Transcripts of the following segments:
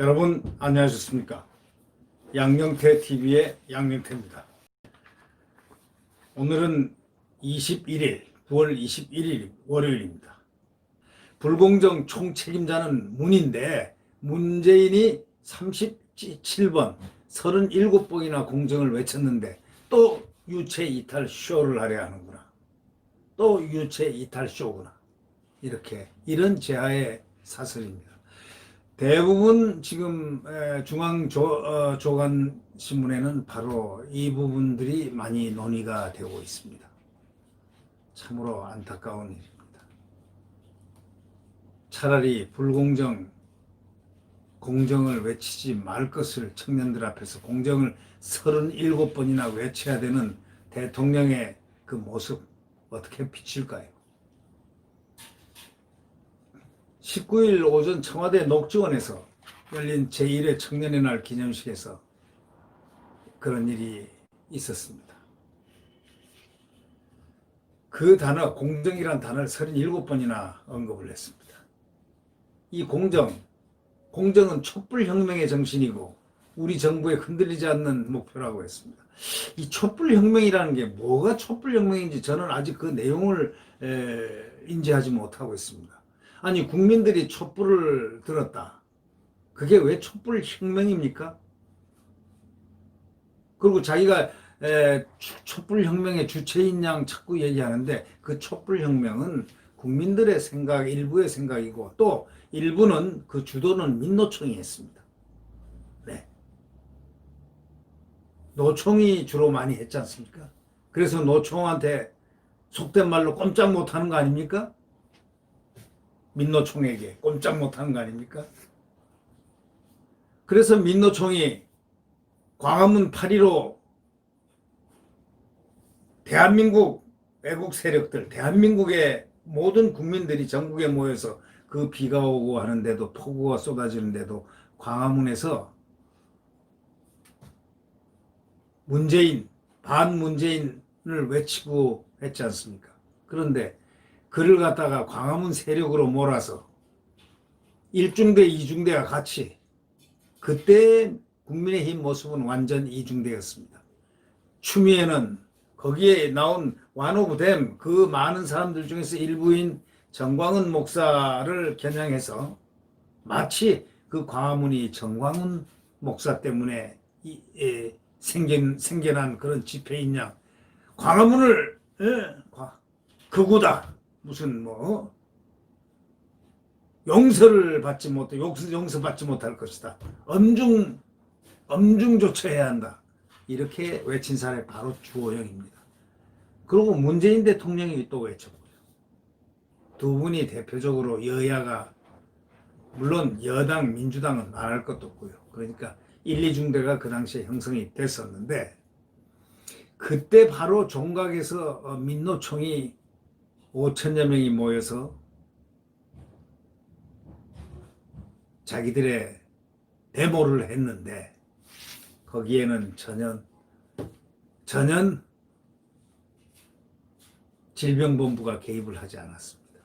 여러분 안녕하셨습니까? 양영태 TV의 양영태입니다. 오늘은 9월 21일 월요일입니다. 불공정 총책임자는 문인데 문재인이 37번 37번이나 공정을 외쳤는데 또 유체 이탈 쇼를 하려 하는구나. 또 유체 이탈 쇼구나. 이런 제아의 사설입니다. 대부분 지금 중앙조간신문에는 바로 이 부분들이 많이 논의가 되고 있습니다. 참으로 안타까운 일입니다. 차라리 공정을 외치지 말 것을 청년들 앞에서 공정을 37번이나 외쳐야 되는 대통령의 그 모습 어떻게 비칠까요? 19일 오전 청와대 녹지원에서 열린 제1회 청년의 날 기념식에서 그런 일이 있었습니다. 그 단어, 공정이란 단어를 37번이나 언급을 했습니다. 이 공정은 촛불혁명의 정신이고 우리 정부에 흔들리지 않는 목표라고 했습니다. 이 촛불혁명이라는 게 뭐가 촛불혁명인지 저는 아직 그 내용을 인지하지 못하고 있습니다. 아니, 국민들이 촛불을 들었다. 그게 왜 촛불혁명입니까? 그리고 자기가 촛불혁명의 주체인 양 자꾸 얘기하는데 그 촛불혁명은 국민들의 생각, 일부의 생각이고 또 일부는 그 주도는 민노총이 했습니다. 네. 노총이 주로 많이 했지 않습니까? 그래서 노총한테 속된 말로 꼼짝 못하는 거 아닙니까? 민노총에게 꼼짝 못하는 거 아닙니까? 그래서 민노총이 광화문 8.15 대한민국 애국 세력들, 대한민국의 모든 국민들이 전국에 모여서 그 비가 오고 하는데도 폭우가 쏟아지는데도 광화문에서 반문재인을 외치고 했지 않습니까? 그런데 그를 갖다가 광화문 세력으로 몰아서 1중대, 2중대가 같이 그때 국민의힘 모습은 완전 2중대였습니다. 추미애는 거기에 나온 one of them 그 많은 사람들 중에서 일부인 정광훈 목사를 겨냥해서 마치 그 광화문이 정광훈 목사 때문에 생겨난 그런 집회인 양 광화문을 극우다 무슨 용서를 받지 못해 용서받지 못할 것이다. 엄중 조처해야 한다. 이렇게 외친 사람이 바로 주호영입니다. 그리고 문재인 대통령이 또 외쳤고요. 두 분이 대표적으로 여야가 물론 여당 민주당은 말할 것도 없고요. 그러니까 1, 2중대가 그 당시에 형성이 됐었는데 그때 바로 종각에서 민노총이 5천여 명이 모여서 자기들의 데모를 했는데 거기에는 전혀 질병본부가 개입을 하지 않았습니다.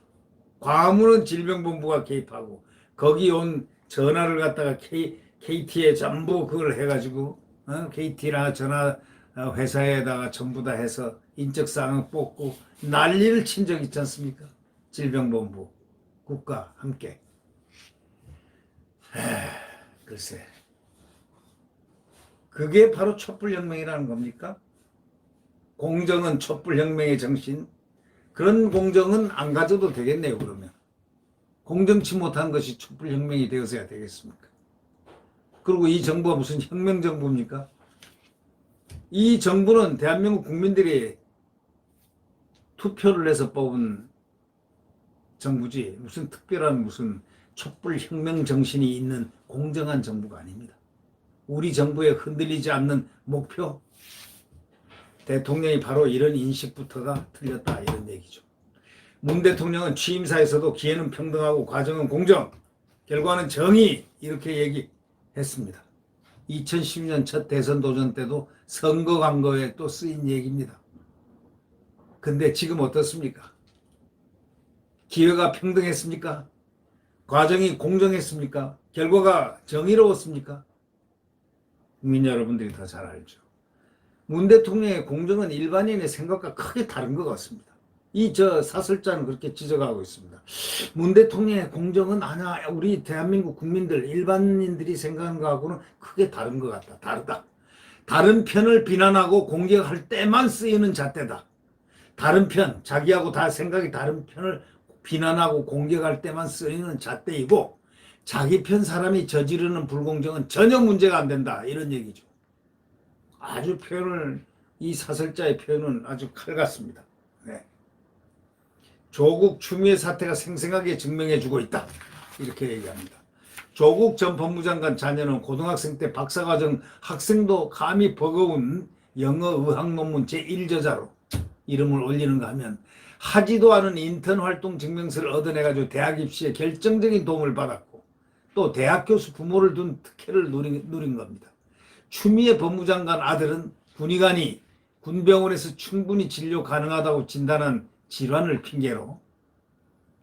광화문은 질병본부가 개입하고 거기 온 전화를 갖다가 KT에 전부 그걸 해가지고 KT나 전화 회사에다가 전부 다 해서 인적사항 뽑고 난리를 친 적 있지 않습니까? 질병본부 국가 함께. 글쎄 그게 바로 촛불혁명이라는 겁니까? 공정은 촛불혁명의 정신. 그런 공정은 안 가져도 되겠네요. 그러면 공정치 못한 것이 촛불혁명이 되어서야 되겠습니까? 그리고 이 정부가 무슨 혁명정부입니까? 이 정부는 대한민국 국민들이 투표를 해서 뽑은 정부지 무슨 특별한 무슨 촛불혁명 정신이 있는 공정한 정부가 아닙니다. 우리 정부에 흔들리지 않는 목표, 대통령이 바로 이런 인식부터가 틀렸다 이런 얘기죠. 문 대통령은 취임사에서도 기회는 평등하고 과정은 공정, 결과는 정의 이렇게 얘기했습니다. 2010년 첫 대선 도전 때도 선거 광고에 또 쓰인 얘기입니다. 근데 지금 어떻습니까? 기회가 평등했습니까? 과정이 공정했습니까? 결과가 정의로웠습니까? 국민 여러분들이 더 잘 알죠. 문 대통령의 공정은 일반인의 생각과 크게 다른 것 같습니다. 사설자는 그렇게 지적하고 있습니다. 문 대통령의 공정은 아니야, 우리 대한민국 국민들, 일반인들이 생각하는 것하고는 크게 다른 것 같다. 다르다. 다른 편을 비난하고 공격할 때만 쓰이는 잣대다. 다른 편, 자기하고 다 생각이 다른 편을 비난하고 공격할 때만 쓰이는 잣대이고, 자기 편 사람이 저지르는 불공정은 전혀 문제가 안 된다. 이런 얘기죠. 아주 이 사설자의 표현은 아주 칼 같습니다. 네. 조국 추미애 사태가 생생하게 증명해주고 있다. 이렇게 얘기합니다. 조국 전 법무장관 자녀는 고등학생 때 박사과정 학생도 감히 버거운 영어 의학 논문 제1저자로 이름을 올리는가 하면 하지도 않은 인턴 활동 증명서를 얻어내가지고 대학 입시에 결정적인 도움을 받았고 또 대학 교수 부모를 둔 특혜를 누린 겁니다. 추미애 법무장관 아들은 군의관이 군병원에서 충분히 진료 가능하다고 진단한 질환을 핑계로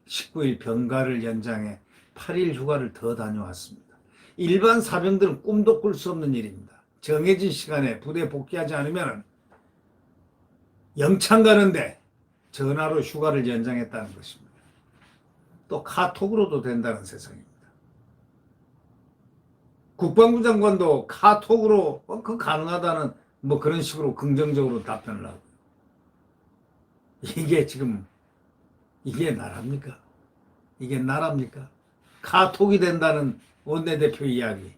19일 병가를 연장해 8일 휴가를 더 다녀왔습니다. 일반 사병들은 꿈도 꿀 수 없는 일입니다. 정해진 시간에 부대에 복귀하지 않으면 영창 가는데 전화로 휴가를 연장했다는 것입니다. 또 카톡으로도 된다는 세상입니다. 국방부 장관도 카톡으로 그 가능하다는 그런 식으로 긍정적으로 답변을 하고 이게 나라입니까? 이게 나라입니까? 카톡이 된다는 원내대표 이야기.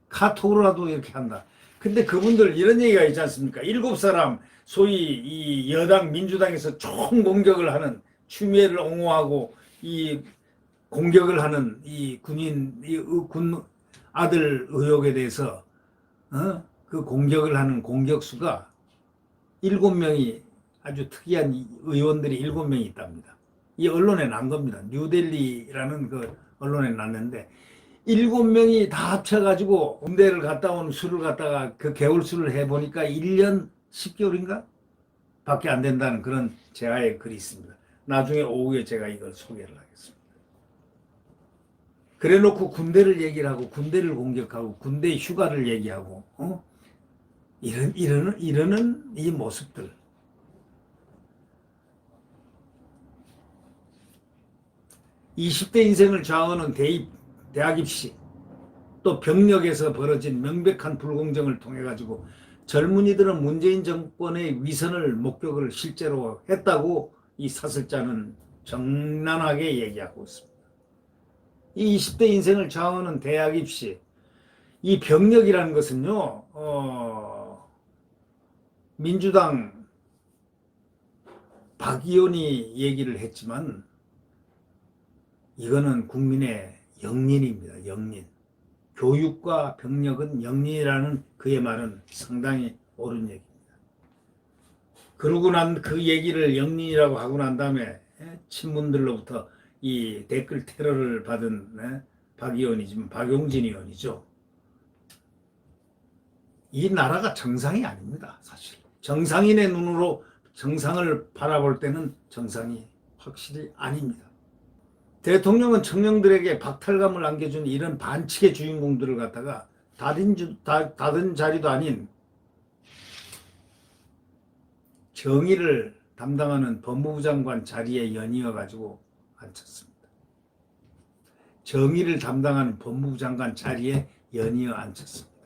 카톡으로라도 이렇게 한다. 근데 그분들 이런 얘기가 있지 않습니까? 7사람 소위 이 여당 민주당에서 총공격을 하는 추미애를 옹호하고 이 공격을 하는 이 군 아들 의혹에 대해서 그 공격을 하는 공격수가 7명이 아주 특이한 의원들이 7명이 있답니다. 이 언론에 난 겁니다. 뉴델리라는 그 언론에 났는데 7명이 다 합쳐가지고 군대를 갔다 온 수를 갖다가 그 개월수를 해보니까 1년 10개월인가? 밖에 안 된다는 그런 제아의 글이 있습니다. 나중에 오후에 제가 이걸 소개를 하겠습니다. 그래 놓고 군대를 얘기를 하고 군대를 공격하고 군대 휴가를 얘기하고 이러는 이 모습들. 20대 인생을 좌우하는 대학 입시, 또 병력에서 벌어진 명백한 불공정을 통해 가지고 젊은이들은 문재인 정권의 위선을 목격을 실제로 했다고 이 사설자는 정난하게 얘기하고 있습니다. 이 20대 인생을 좌우하는 대학 입시, 이 병력이라는 것은요, 민주당 박 의원이 얘기를 했지만 이거는 국민의 영린입니다. 영린. 교육과 병력은 영린이라는 그의 말은 상당히 옳은 얘기입니다. 그러고 난 그 얘기를 영린이라고 하고 난 다음에 친문들로부터 이 댓글 테러를 받은 박 의원이지만 박용진 의원이죠. 이 나라가 정상이 아닙니다. 사실. 정상인의 눈으로 정상을 바라볼 때는 정상이 확실히 아닙니다. 대통령은 청년들에게 박탈감을 안겨준 이런 반칙의 주인공들을 갖다가 다른 자리도 아닌 정의를 담당하는 법무부 장관 자리에 연이어 가지고 앉혔습니다. 정의를 담당하는 법무부 장관 자리에 연이어 앉혔습니다.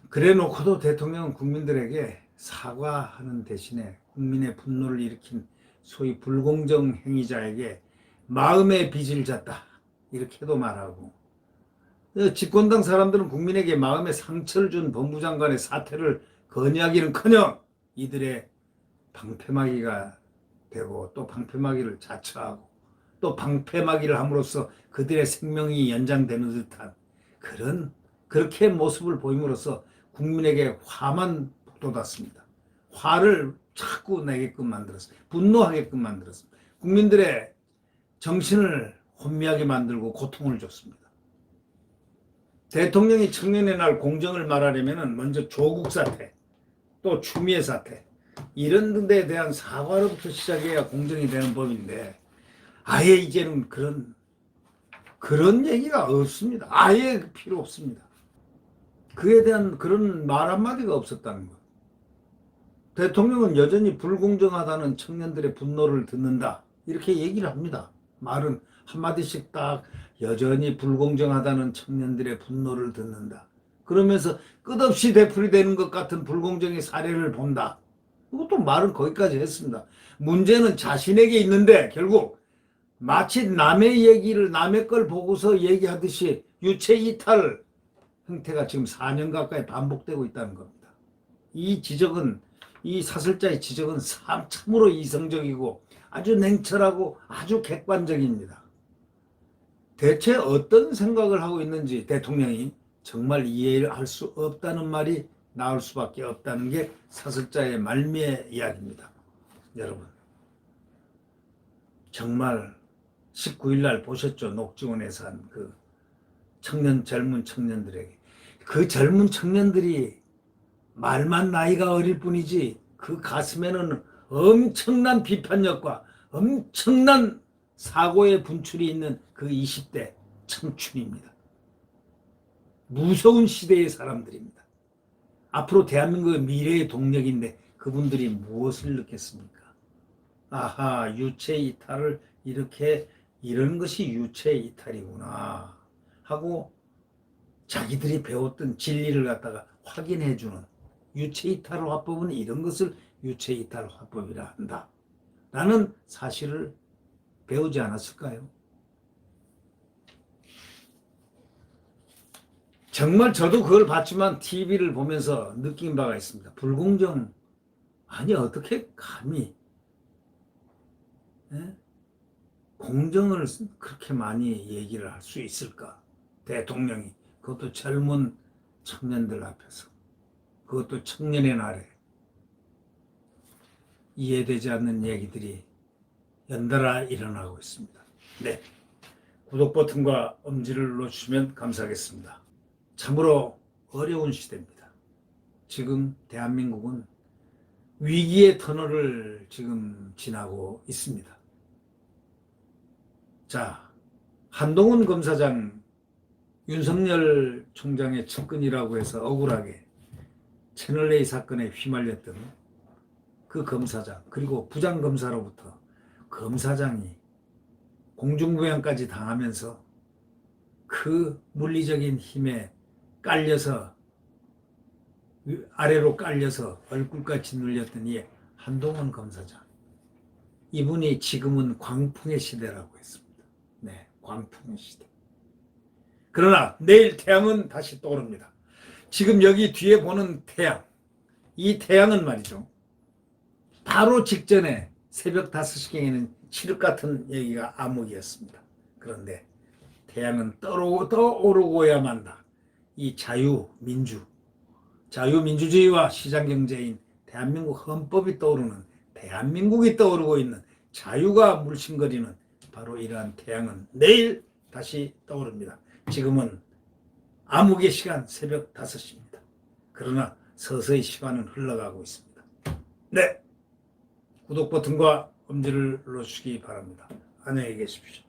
그래 놓고도 대통령은 국민들에게 사과하는 대신에 국민의 분노를 일으킨 소위 불공정 행위자에게 마음의 빚을 졌다 이렇게도 말하고, 집권당 사람들은 국민에게 마음의 상처를 준 법무장관의 사퇴를 건의하기는커녕 이들의 방패막이가 되고 또 방패막이를 자처하고 또 방패막이를 함으로써 그들의 생명이 연장되는 듯한 그렇게 모습을 보임으로써 국민에게 화만 돋았습니다. 화를 자꾸 내게끔 만들었습니다. 분노하게끔 만들었습니다. 국민들의 정신을 혼미하게 만들고 고통을 줬습니다. 대통령이 청년의 날 공정을 말하려면 먼저 조국 사태, 또 추미애 사태 이런 데에 대한 사과로부터 시작해야 공정이 되는 법인데 아예 이제는 그런 얘기가 없습니다. 아예 필요 없습니다. 그에 대한 그런 말 한마디가 없었다는 것. 대통령은 여전히 불공정하다는 청년들의 분노를 듣는다. 이렇게 얘기를 합니다. 말은 한마디씩 딱 여전히 불공정하다는 청년들의 분노를 듣는다. 그러면서 끝없이 되풀이되는 것 같은 불공정의 사례를 본다. 이것도 말은 거기까지 했습니다. 문제는 자신에게 있는데 결국 마치 남의 얘기를 남의 걸 보고서 얘기하듯이 유체이탈 형태가 지금 4년 가까이 반복되고 있다는 겁니다. 이 사설자의 지적은 참으로 이성적이고 아주 냉철하고 아주 객관적입니다. 대체 어떤 생각을 하고 있는지 대통령이 정말 이해할 수 없다는 말이 나올 수밖에 없다는 게 사설자의 말미의 이야기입니다. 여러분, 정말 19일 날 보셨죠? 녹지원에서 한 그 젊은 청년들에게. 그 젊은 청년들이 말만 나이가 어릴 뿐이지 그 가슴에는 엄청난 비판력과 엄청난 사고의 분출이 있는 그 20대 청춘입니다. 무서운 시대의 사람들입니다. 앞으로 대한민국의 미래의 동력인데 그분들이 무엇을 느꼈습니까? 아하, 유체이탈을 이런 것이 유체이탈이구나 하고 자기들이 배웠던 진리를 갖다가 확인해주는 유체이탈 화법은 이런 것을 유체이탈 화법이라 한다 라는 사실을 배우지 않았을까요? 정말 저도 그걸 봤지만 TV를 보면서 느낀 바가 있습니다. 불공정, 아니 어떻게 감히 공정을 그렇게 많이 얘기를 할 수 있을까? 대통령이 그것도 젊은 청년들 앞에서, 그것도 청년의 날에 이해되지 않는 얘기들이 연달아 일어나고 있습니다. 네, 구독 버튼과 엄지를 눌러주시면 감사하겠습니다. 참으로 어려운 시대입니다. 지금 대한민국은 위기의 터널을 지금 지나고 있습니다. 자, 한동훈 검사장, 윤석열 총장의 측근이라고 해서 억울하게 채널A 사건에 휘말렸던 그 검사장, 그리고 부장검사로부터 검사장이 공중부양까지 당하면서 그 물리적인 힘에 깔려서 아래로 깔려서 얼굴까지 눌렸던 이 한동훈 검사장, 이분이 지금은 광풍의 시대라고 했습니다. 네, 광풍의 시대. 그러나 내일 태양은 다시 떠오릅니다. 지금 여기 뒤에 보는 태양, 이 태양은 말이죠, 바로 직전에 새벽 5시경에는 칠흑 같은 얘기가 암흑이었습니다. 그런데 태양은 떠오르고야 만다. 이 자유민주주의와 시장경제인 대한민국 헌법이 떠오르는, 대한민국이 떠오르고 있는 자유가 물씬거리는 바로 이러한 태양은 내일 다시 떠오릅니다. 지금은 암흑의 시간 새벽 5시입니다. 그러나 서서히 시간은 흘러가고 있습니다. 네, 구독 버튼과 엄지를 눌러주시기 바랍니다. 안녕히 계십시오.